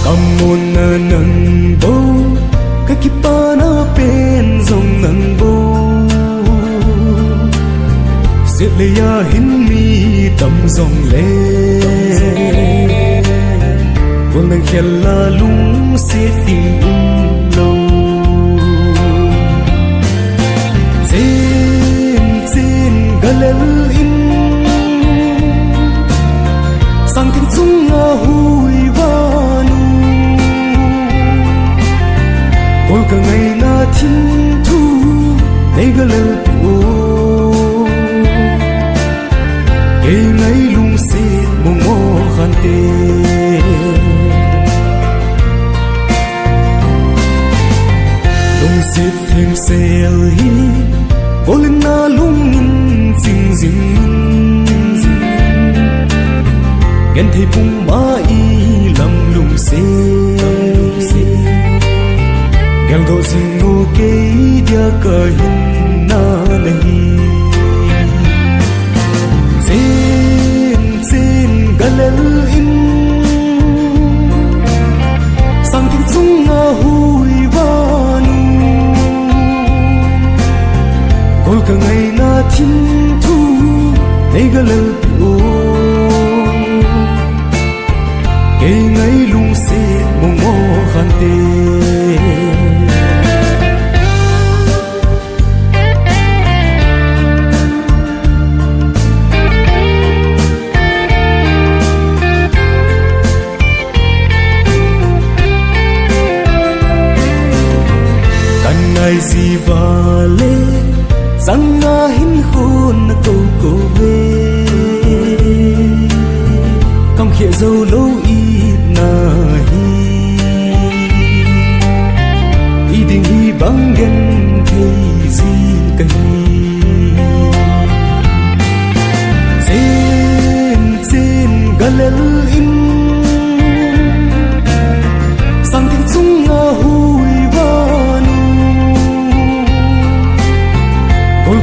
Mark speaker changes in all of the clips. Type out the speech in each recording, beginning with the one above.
Speaker 1: Kamun na nang bo kakipa na pen zong nang bo Siết lê ya hin mi tâm dòng lê Vốn nang khen la lung siết tình lâu Zin galel in sang kinh sung nga hui vanu Ol ka ngày na thiên thu nay galel pi Kay ngay lung sit mong mo khante Lung sit thêm sel hi Bolin na lung in zing zing Gen thầy pung ma y lam lung se Gel do zing ngô kay dia ka hin na nahi Galel in sang kinh sung nga hui vanu Kol ka ngày na thiên thu nay galel pi Kay ngay lung sit mong mo khante Ngày gì vale rằng nga hin khôn na câu câu về Cong khịa dâu lâu ít na hi Y tình hi băng gen thấy gì cả hi Zin galel in sang kinh sung nga hui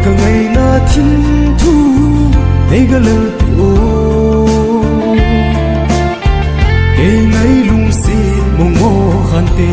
Speaker 1: Ka ngày na thiên thu nay galel pi Kay ngay lung sit mong mo khante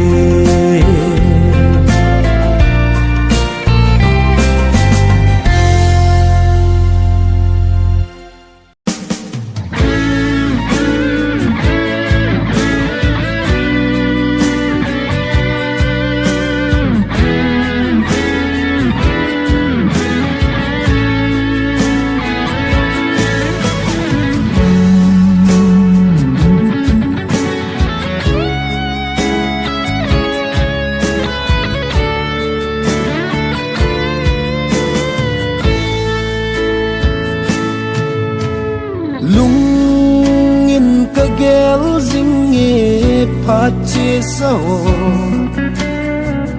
Speaker 1: Pache sao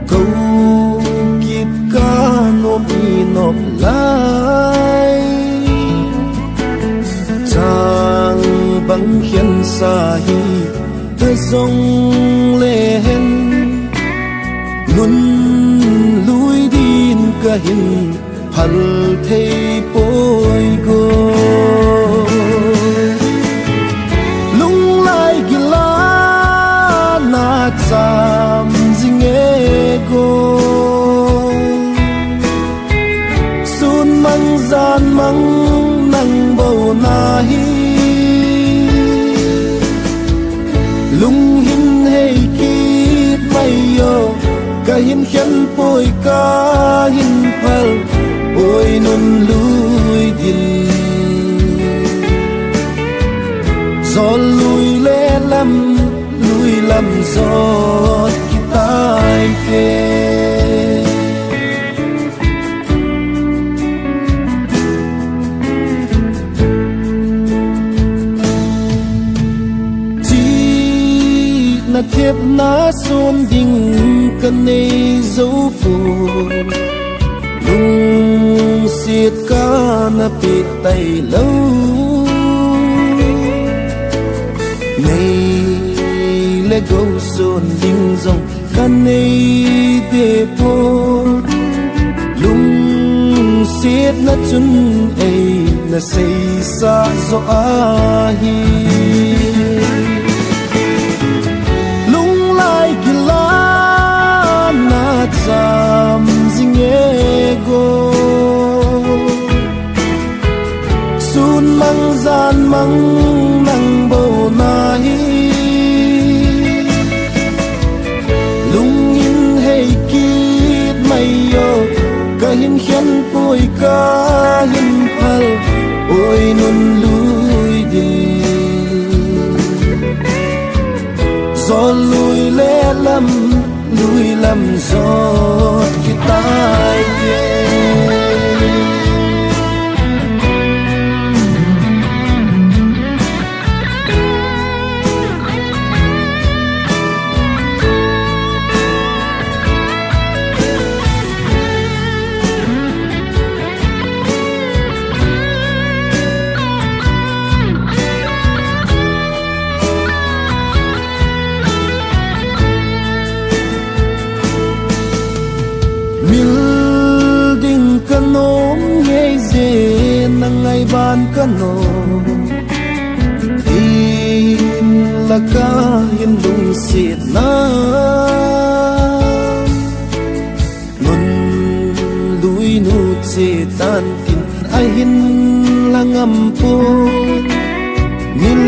Speaker 1: câu kịp ca nộp đi nộp lại chàng băng khen xa hi ta dòng lên luôn lùi đi cả hình hal thấy bôi go Sam zing ego sun mang gian mang nang bầu na hi lung hin hay kít may yo ka hin khen poi ka hin phal poi nun lui din zol lui le lam làm giọt khi tai kê chỉ na thiệp na xôn đình cần này dấu phù lung xiết ca na bị tay lâu lê gấu xuân đình dòng can này để po lung xiết na chun ấy na say xa gió hi gió lùi lê lầm gió khi tai ghé ngày ban cano in la ka hin lung sit na nun lui nu che tan tin ai hin langam po mil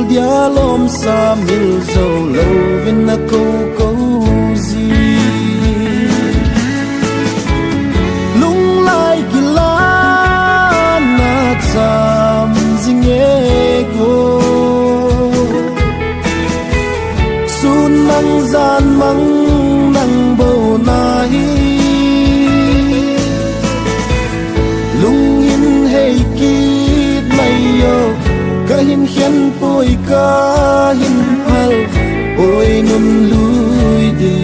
Speaker 1: dia lom sa mil zo lo vin na ko ko zi sam zinge sun mang gian mang nang bầu nai lung hin hay kít mây yo cả hin khen bôi cả hin hal bôi nun lui đi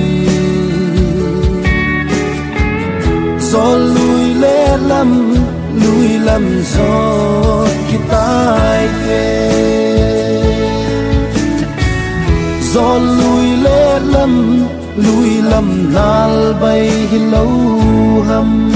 Speaker 1: gió lui lê lầm gió khi tai ghé gió lùi lê lầm nal bay hi lâu hầm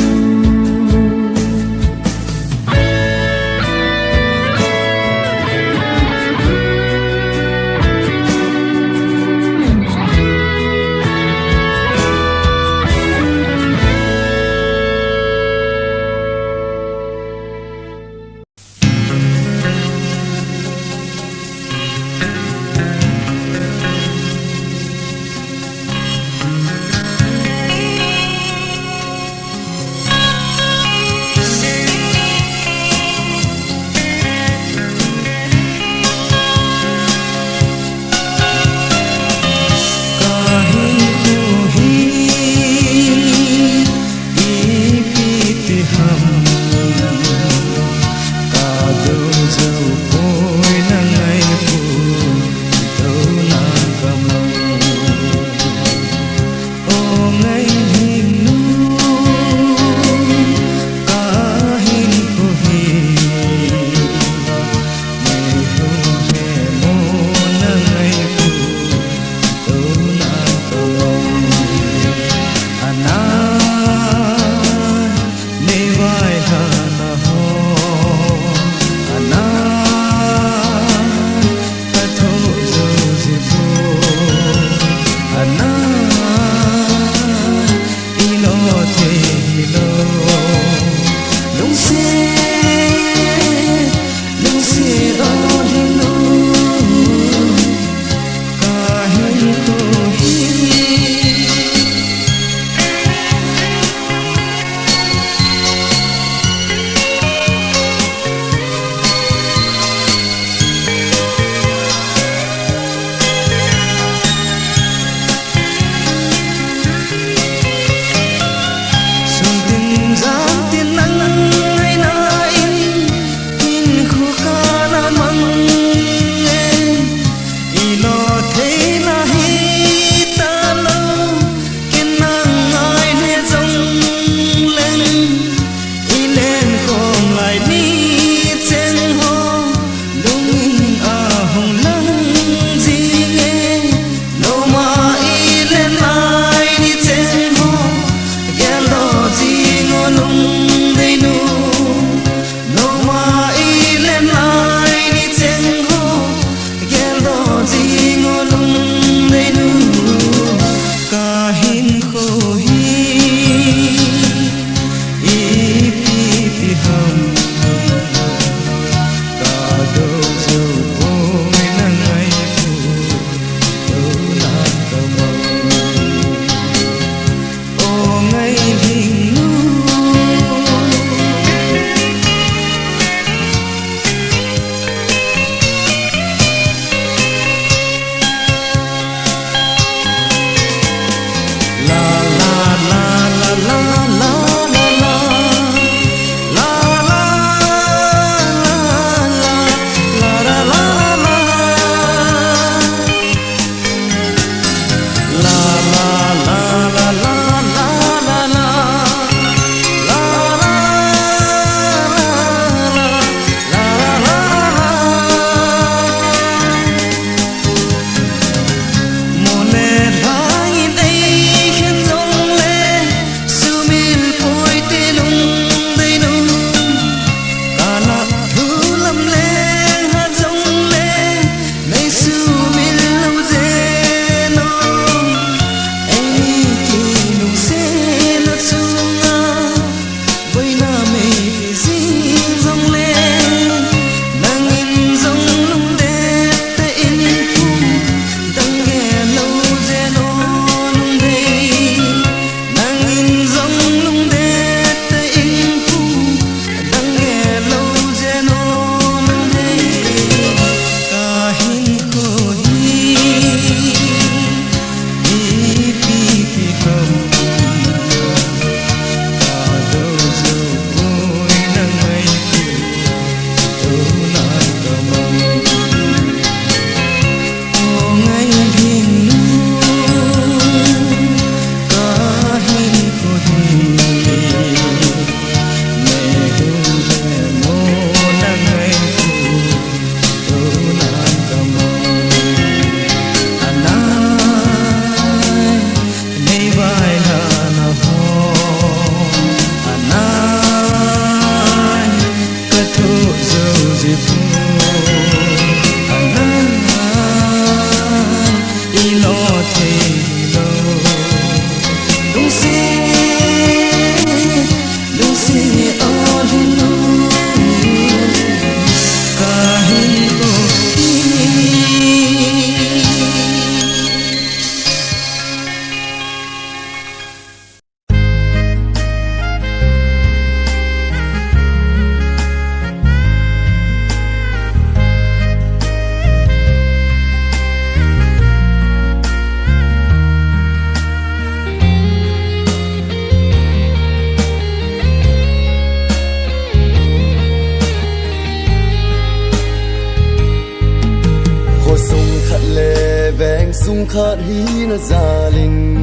Speaker 1: sung khát hi na gia linh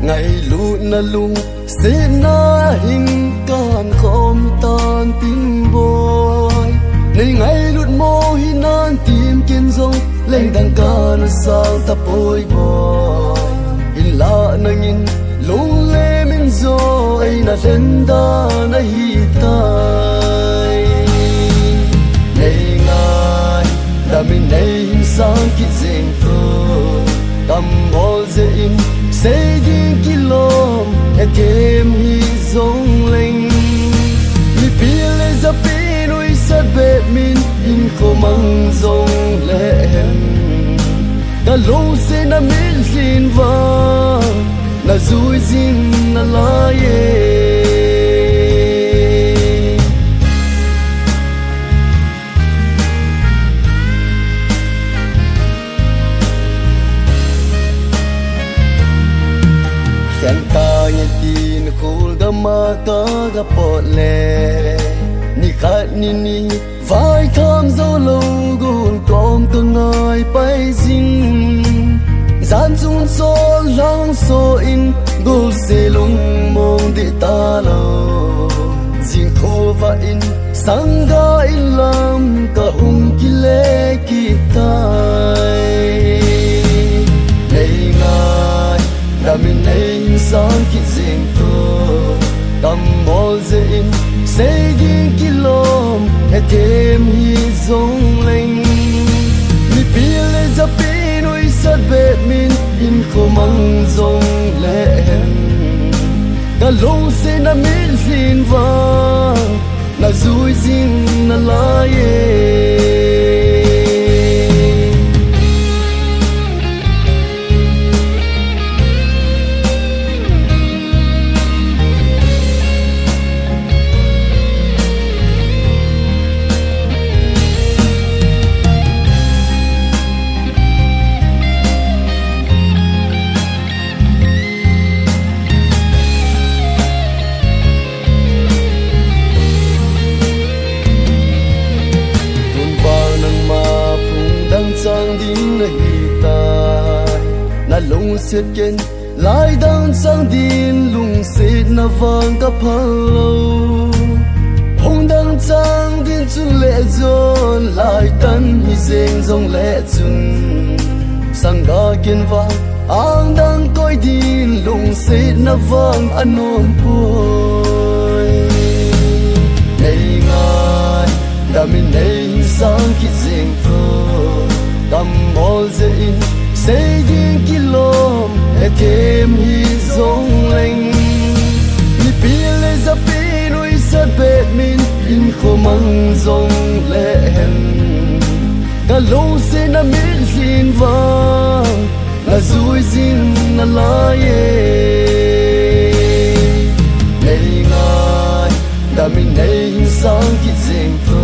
Speaker 1: ngày lũ na lũ sẽ na hình can khom tan tim boy nay ngày lụt mô hi nan tim kiên dông lên đằng ca na sang ta bôi boy in la na nhìn lung lê mình zo ai na lên da na hi tai nay ngày đã mình nay sang kít dinh thơ cầm bó dễ in sẽ đi kilom e thêm hi dông linh mi pi lê za pi nuôi sát bệ min in khô mang dông lệ hem đã lâu sẽ na min xin vang na dui zin na la ye khen ta nhẹ tin khul ga ma ta ga pot le ni khat ni vai tham dâu lâu gồm com ta ngài bay zing gian sun so lang so in gol se lung mong di ta lo jing kho va in sang ga in lam ka hum ki le ki tai nei ngai da min nei sang ki jing to kam mol ze in se ding kilom he thêm hi zong leng mi pi le za pi nuôi sát bệ min in khô mang dông lệ hem cả lâu sẽ na min xin vang na dui zin na la ye sang din na hitai na lung siết ken lai dang sang din lung siết na vang ka phalo hong dang sang din chun lệ zon lai tan hi zeng zong lệ chun sang ga ken va ang dang koi din lung siết na vang anom poi nei ngai da min nei sang ki zeng pho cầm bó dễ in sẽ đi kilom e thêm hi dông lành mi pi lê za pi nuôi sát bệ min in khô mang dông lệ hem cả lâu sẽ na min xin vang là dui zin na la ye nei ngai da min nei sang ki zeng thơ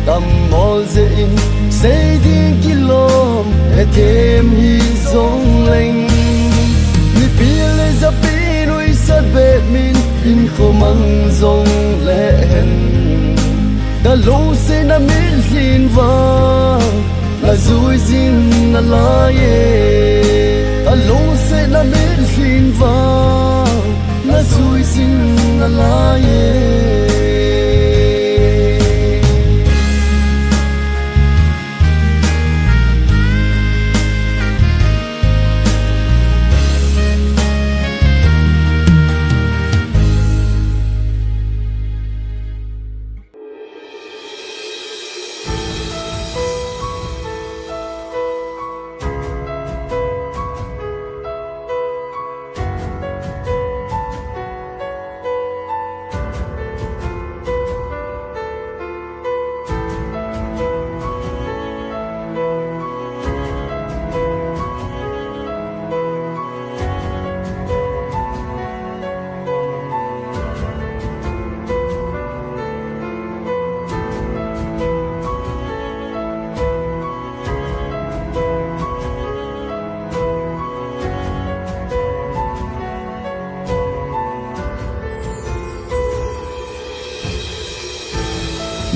Speaker 1: cầm bó dễ in sẽ đi kilom e thêm hi dông lành mi pi lê za pi nuôi sát bệ min in khô mang dông lệ hem cả lâu sẽ na min xin vang là dui zin na la ye cả lâu sẽ na min xin vang là dui zin na la ye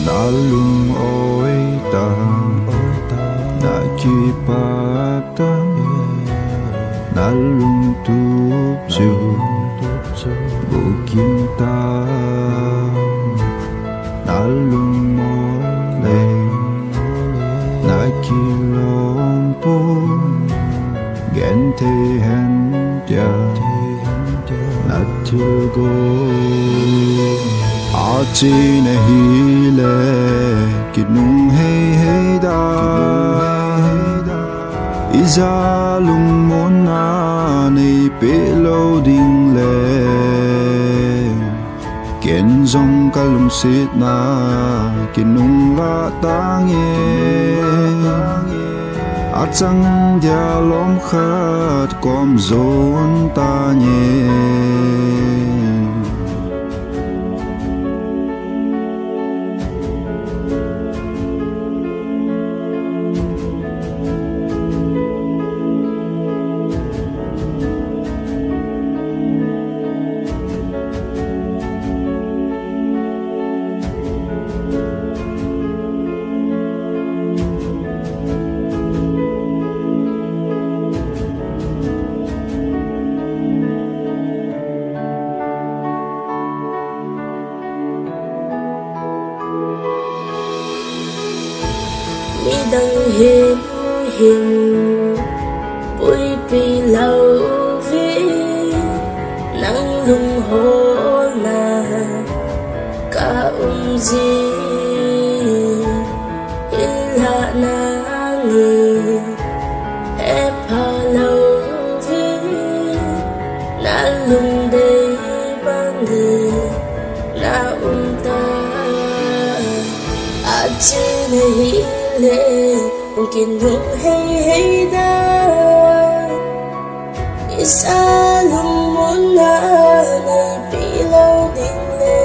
Speaker 2: Nalung oi ta na ki pa ta lung tup chu bu kim ta na lung mo le na ki lom pu gen te hen dia na til go a chi na hi le ki nung hey hey da Iza lung mon na nei pe lo ding le Ken zong ka lung sit na Ken nung la tang ye A chang dia lom khat kom zon ta nye
Speaker 3: mi đăng hiền hình bụi pi lâu vi nắng lung hô na cả gì illa na ni ép hà lâu vi na lung đây ban đi na ta a chi này lên mungkin nung hey hey da isa lung mon na nay pilaw din le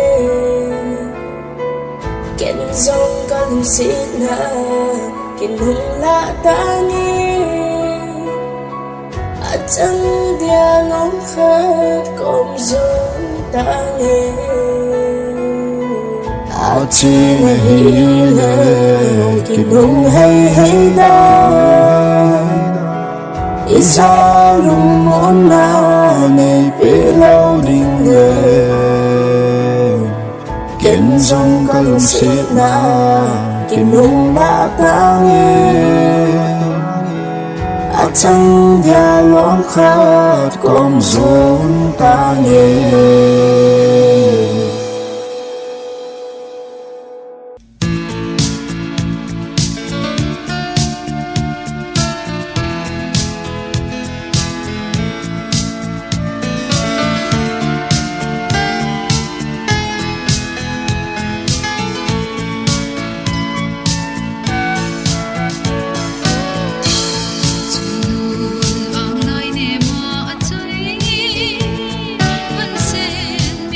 Speaker 3: ken zong ka lung sit na ken nung la tangi at ang dia long khat kom zong tangi a chi na hi le ki nung hey hey da Iza lung mon na nei pe lo ding le Ken zong ka lung sit na Ken nung la tang ye A chang dia lom khat kom zon tang ye
Speaker 4: Ang nay ne mo at ay pansin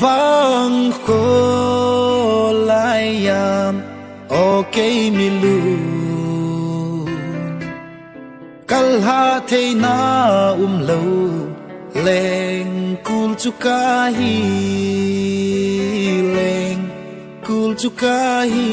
Speaker 1: vang khô lai yam ok mi lu kal ha thei na lo leng kul chu ka hi leng kul chu ka hi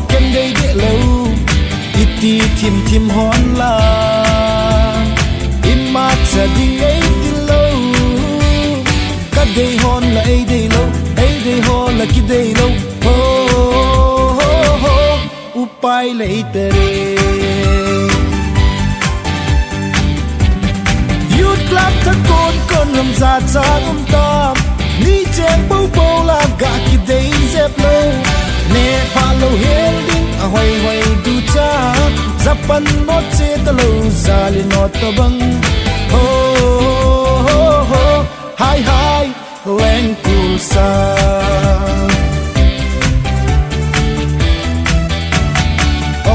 Speaker 1: ken dei de lo iti thim hon la in ma cha ding ei ti lo ka dei hon la ei dei hon la ki dei lo ho ho ho upai lei tere youth club ta kon ram za cha ta ni chen bo la ga ki dei zep lo ne palo helding ahoy hoy du cha zapan mo che talo zali no to bang ho ho ho hi hi leng cool sa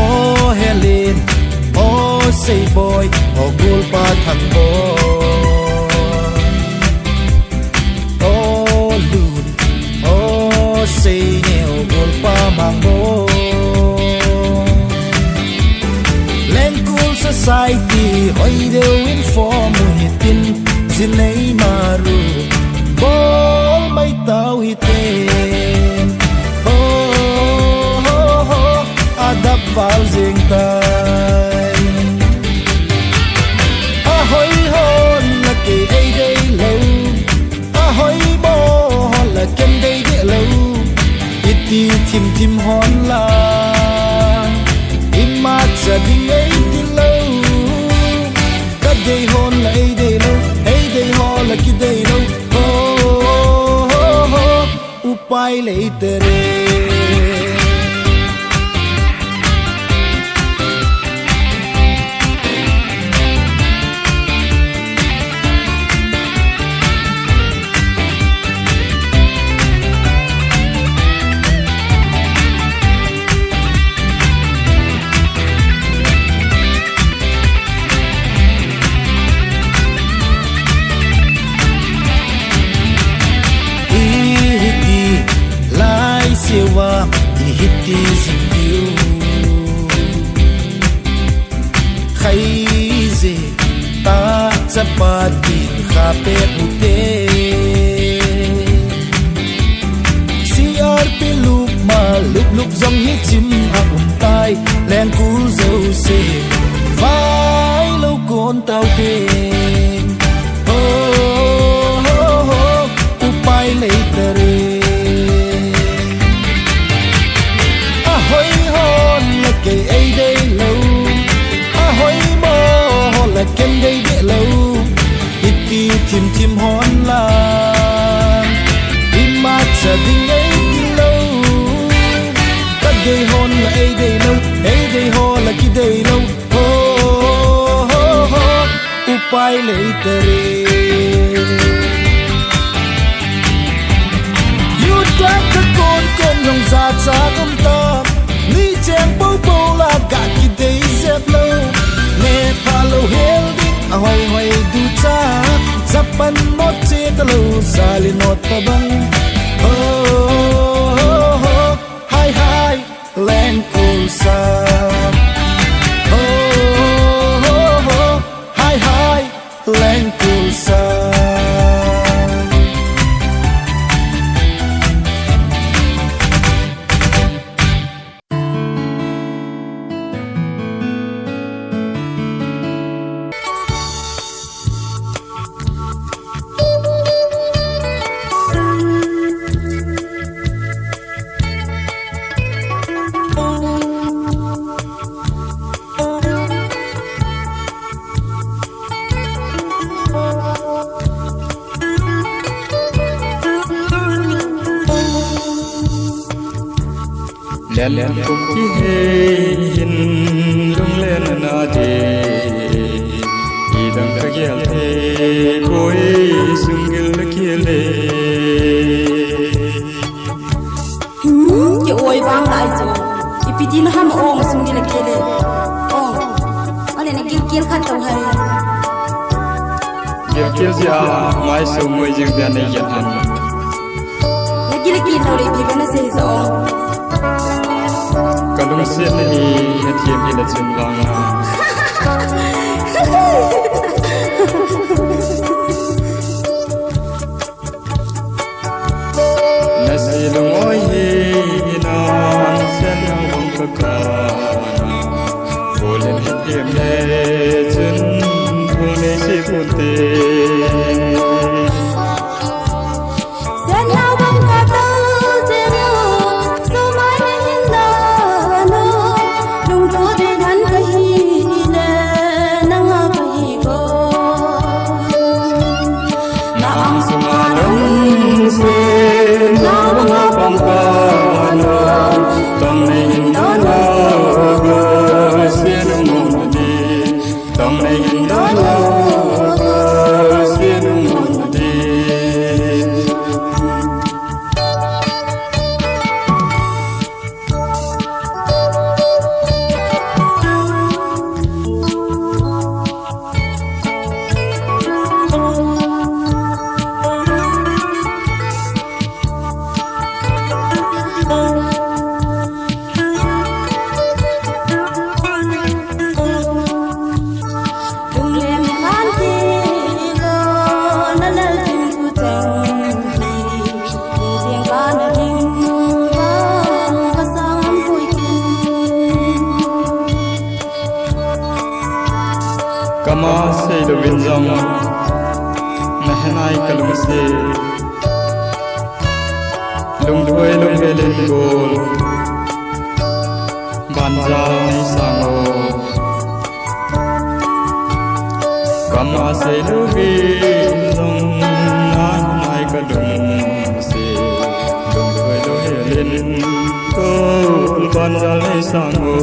Speaker 1: oh Helen oh say boy oh cool pa thang boy oh loon oh say pa mang bo len cool society hoi de win for mu hitin zinei maru bol mai tau hiten ho ho ho adap val jing tai a hoi hon la ke ei dei lo a hoi bo la ken dei de lo iti thim hon la imma cha ding ei ti lo ka dei hon la ei dei hon la ki dei lo ho ho ho upai lei tere wa di hitti zindiu khai ze ta chapati khape ute siar pe lup zong hi chim a tai len ku zo se vai lo kon tau te ho ho ho upai lei tere ke ei dei lo a hoi mo la ken dei de lo iti thim hon la in ma cha ding ei ti lo ka dei hon la ei dei ho la ki dei lo ho ho ho upai lei tere you got the con long za cha ta ni chen bo la ga ki dei zep lo ne palo helding ahoy hoy du cha zapan mo che talo sali no ta bang ho ho ho hi hi len cool sa ho ho ho hi hi len cool sa
Speaker 4: len kum ki hin lung len na de idang ka gel the koi sungil khile
Speaker 3: Ki oi bang lai cho ipidin ham ong sungil khile ong ane na gil khat tong hai
Speaker 4: gel ya mai so moi jing da nei yan han
Speaker 3: na gil no re bi bana se so
Speaker 4: kalung se ni hetiem ila chim lang nasilung oi na sen long ka ka bolen hetiem le chun thul ne se putte kama se do winzam nahanai kalum se lung thoi lung helen gol banja nei sango kama se do winzam nahanai kalum se lung thoi lung helen gol banja nei sango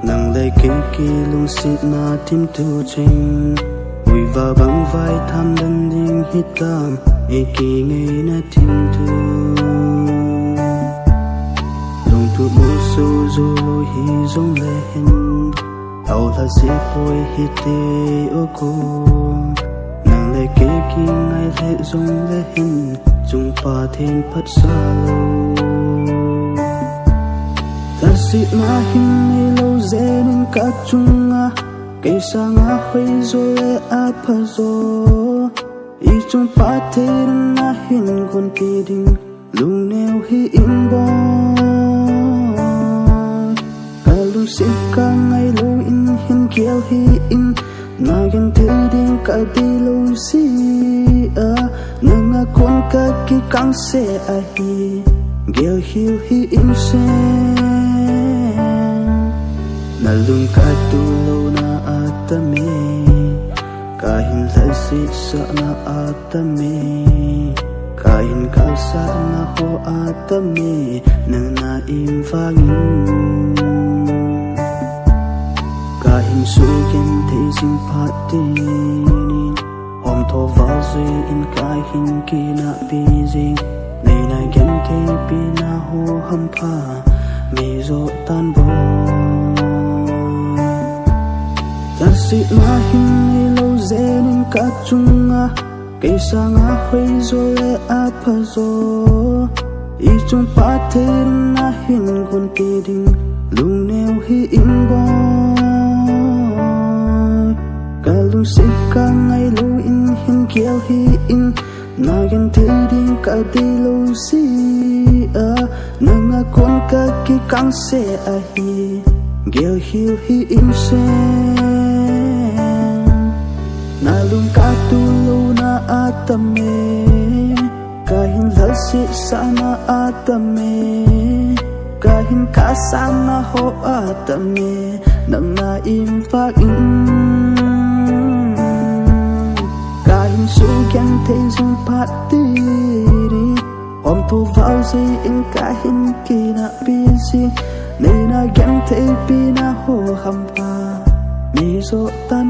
Speaker 1: nang lấy kê kê lung xịt na tim tu chinh vui và băng vai tham đâm đinh hít tam e kê ngay na tim tu lung tu bố su du lôi hi dong lê hen tàu là sẽ phôi hít tê ô cô nang lấy kê kê ngay lệ dong lê hen dung pa thêm phát xa lâu ta sĩ na hin hay lâu dễ nên cả chung à cây sang à huy rồi lệ à phá rồi ý chung phá thế đừng na hin còn tì đình lúc nèo hi in bò cả lúc sĩ cả ngày lâu in hin kiel hi in na gần thế đình cả đi lâu xí à nâng à con cả kỳ căng xe à hi kiel hi in xe na lung ka tulo na atame kahin lasi sa na atame kahin ka sa na ho atame nang naimfangin kahin sugin te sing patinin om to vazi in kahin kina bizing nay na gen te pina ho hampa mi zo tan bo lasi na hin ni lo zenin ka chunga cây sa nga huy zo le apa zo i chung pa te na hin gun ti ding lung neo hi in bo ka lung si ka ngai lu in hin kiel hi in na gen te ding ka di lo si a na nga kon ka ki kang se a hi gel hi hi in se na lung ka tulo na atame kahin lasi sana atame kahin ka sana ho atame nang naimfangin kahin sugyan te sing patiri om to vauzi in kahin kina busy nay na gen te pina ho hampa mi zo ta